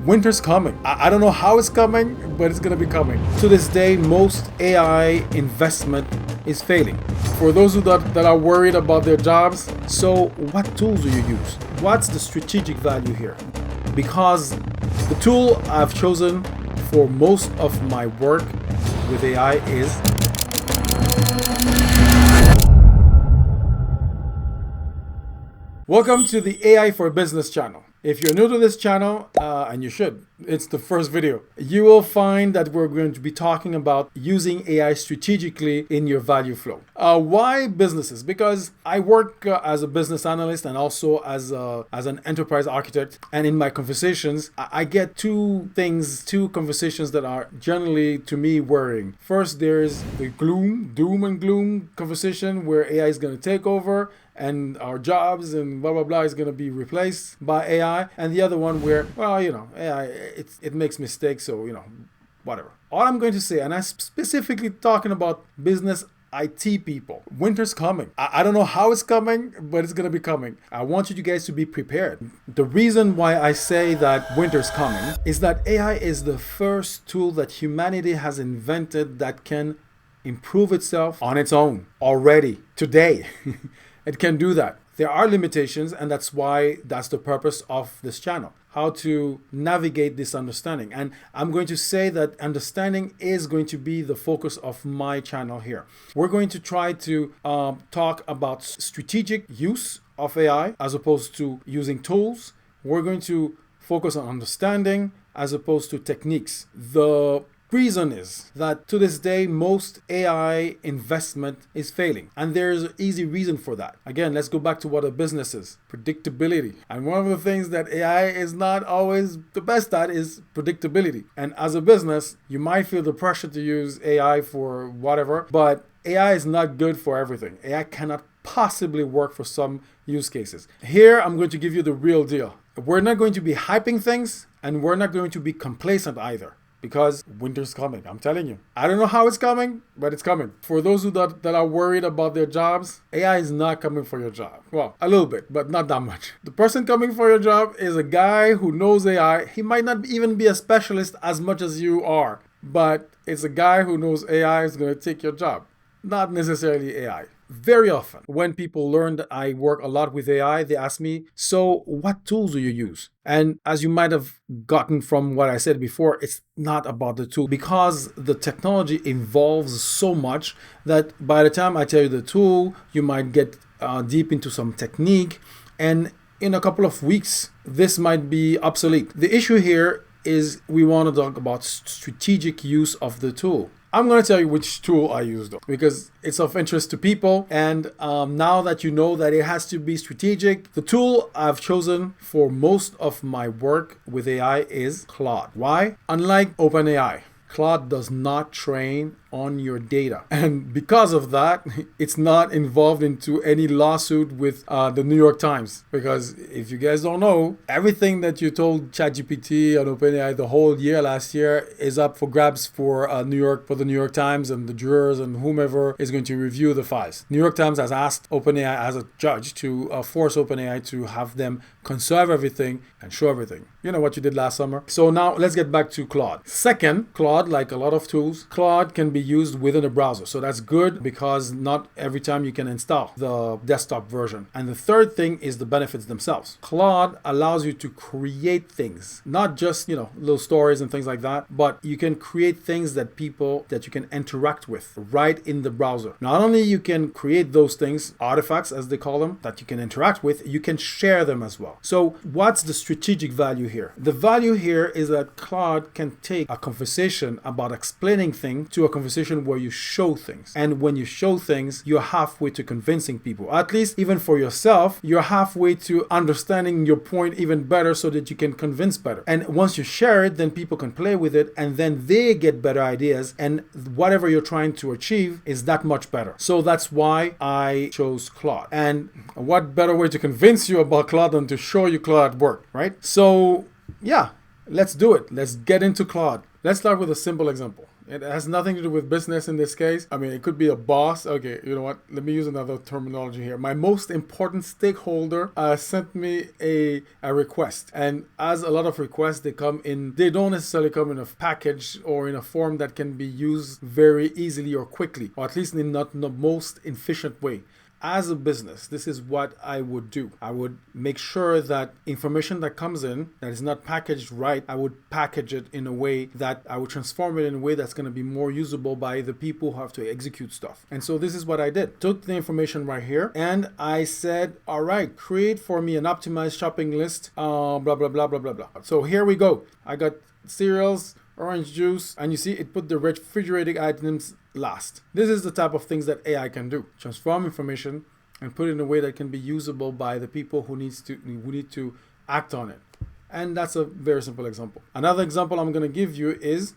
Winter's coming. I don't know how it's coming, but it's gonna be coming. To this day, most AI investment is failing. For those that are worried about their jobs, so what tools do you use? What's the strategic value here? Because the tool I've chosen for most of my work with AI is welcome to the AI for Business channel. If you're new to this channel, and you should, it's the first video, you will find that we're going to be talking about using AI strategically in your value flow. Why businesses? Because I work as a business analyst and also as an enterprise architect. And in my conversations, I get two conversations that are generally, to me, worrying. First, there's the doom and gloom conversation where AI is going to take over and our jobs and blah, blah, blah is going to be replaced by AI. And the other one where, well, AI, it makes mistakes, so, whatever. All I'm going to say, and I'm specifically talking about business IT people, winter's coming. I don't know how it's coming, but it's going to be coming. I want you guys to be prepared. The reason why I say that winter's coming is that AI is the first tool that humanity has invented that can improve itself on its own already today. It can do that. There are limitations, and that's the purpose of this channel, how to navigate this understanding. And I'm going to say that understanding is going to be the focus of my channel here. We're going to try to talk about strategic use of AI as opposed to using tools. We're going to focus on understanding as opposed to techniques. The reason is that to this day, most AI investment is failing. And there's an easy reason for that. Again, let's go back to what a business is: predictability. And one of the things that AI is not always the best at is predictability. And as a business, you might feel the pressure to use AI for whatever, but AI is not good for everything. AI cannot possibly work for some use cases. Here, I'm going to give you the real deal. We're not going to be hyping things, and we're not going to be complacent either. Because winter's coming, I'm telling you. I don't know how it's coming, but it's coming. For those that are worried about their jobs, AI is not coming for your job. Well, a little bit, but not that much. The person coming for your job is a guy who knows AI. He might not even be a specialist as much as you are, but it's a guy who knows AI is going to take your job, not necessarily AI. Very often, when people learn that I work a lot with AI, they ask me, so what tools do you use? And as you might have gotten from what I said before, it's not about the tool, because the technology evolves so much that by the time I tell you the tool, you might get deep into some technique, and in a couple of weeks, this might be obsolete. The issue here is we want to talk about strategic use of the tool. I'm going to tell you which tool I use though, because it's of interest to people. And now that you know that it has to be strategic, the tool I've chosen for most of my work with AI is Claude. Why? Unlike OpenAI, Claude does not train on your data. And because of that, it's not involved into any lawsuit with the New York Times. Because if you guys don't know, everything that you told ChatGPT and OpenAI the whole year last year is up for grabs for the New York Times and the jurors and whomever is going to review the files. New York Times has asked OpenAI as a judge to force OpenAI to have them conserve everything and show everything. You know what you did last summer. So now let's get back to Claude. Second, Claude, like a lot of tools, Claude can be used within a browser. So that's good because not every time you can install the desktop version. And the third thing is the benefits themselves. Claude allows you to create things, not just, little stories and things like that, but you can create things that you can interact with right in the browser. Not only you can create those things, artifacts as they call them, that you can interact with, you can share them as well. So what's the strategic value here? The value here is that Claude can take a conversation about explaining things to a conversation where you show things. And when you show things, you're halfway to convincing people. At least even for yourself, you're halfway to understanding your point even better so that you can convince better. And once you share it, then people can play with it and then they get better ideas, and whatever you're trying to achieve is that much better. So that's why I chose Claude. And what better way to convince you about Claude than to show you Claude work, right? So yeah, let's do it. Let's get into Claude. Let's start with a simple example. It has nothing to do with business in this case. I mean, it could be a boss. Okay, you know what? Let me use another terminology here. My most important stakeholder sent me a request. And as a lot of requests, they don't necessarily come in a package or in a form that can be used very easily or quickly, or at least in not the most efficient way. As a business, this is what I would do. I would make sure that information that comes in that is not packaged right, I would package it in a way that I would transform it in a way that's going to be more usable by the people who have to execute stuff. And so this is what I did. Took the information right here and I said, all right, create for me an optimized shopping list, blah, blah, blah, blah, blah, blah. So here we go. I got cereals, orange juice, and you see it put the refrigerated items last. This is the type of things that AI can do. Transform information and put it in a way that can be usable by the people who need to act on it. And that's a very simple example. Another example I'm going to give you is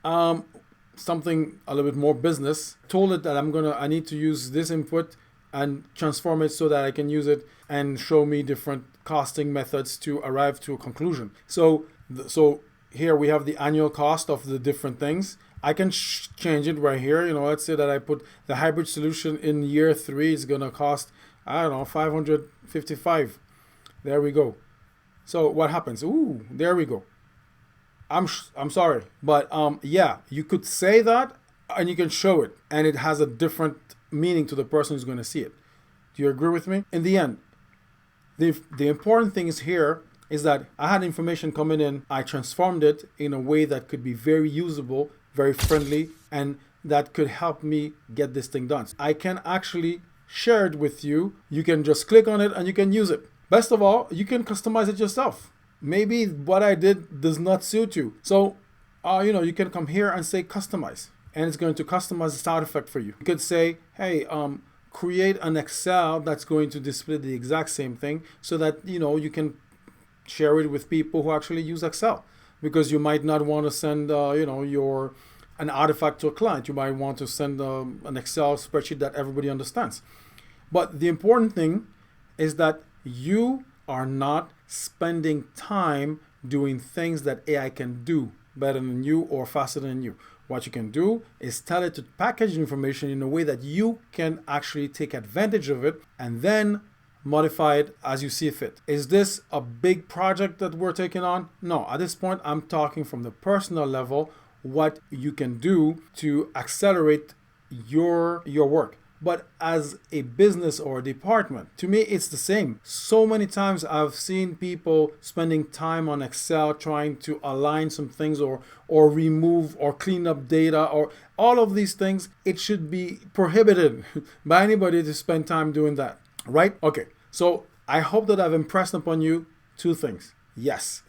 something a little bit more business. Told it that I need to use this input and transform it so that I can use it and show me different costing methods to arrive to a conclusion. So here we have the annual cost of the different things. I can change it right here. Let's say that I put the hybrid solution in year 3 is going to cost, I don't know, 555. There we go. So what happens? Ooh, there we go. I'm sorry, but yeah, you could say that and you can show it and it has a different meaning to the person who's going to see it. Do you agree with me? In the end, the important thing is here is that I had information coming in. I transformed it in a way that could be very usable, very friendly, and that could help me get this thing done. I can actually share it with you. You can just click on it and you can use it. Best of all, you can customize it yourself. Maybe what I did does not suit you. So, you can come here and say customize, and it's going to customize the sound effect for you. You could say, hey, create an Excel that's going to display the exact same thing so that, you can share it with people who actually use Excel, because you might not want to send, an artifact to a client. You might want to send an Excel spreadsheet that everybody understands. But the important thing is that you are not spending time doing things that AI can do better than you or faster than you. What you can do is tell it to package information in a way that you can actually take advantage of it and then modify it as you see fit. Is this a big project that we're taking on? No, at this point, I'm talking from the personal level, what you can do to accelerate your work. But as a business or a department, to me, it's the same. So many times I've seen people spending time on Excel trying to align some things or remove or clean up data or all of these things. It should be prohibited by anybody to spend time doing that, right? Okay, so I hope that I've impressed upon you 2 things. Yes,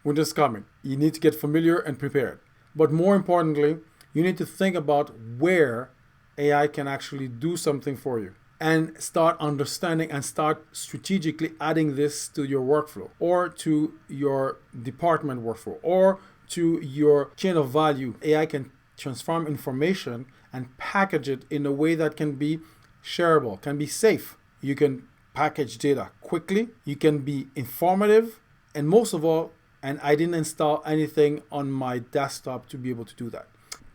winter's coming. You need to get familiar and prepared. But more importantly, you need to think about where AI can actually do something for you and start understanding and start strategically adding this to your workflow or to your department workflow or to your chain of value. AI can transform information and package it in a way that can be shareable, can be safe. You can package data quickly, you can be informative, and most of all, and I didn't install anything on my desktop to be able to do that.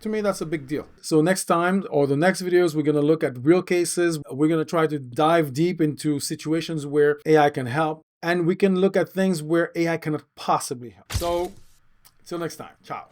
To me, that's a big deal. So next time or the next videos, we're going to look at real cases. We're going to try to dive deep into situations where AI can help, and we can look at things where AI cannot possibly help. So till next time, ciao.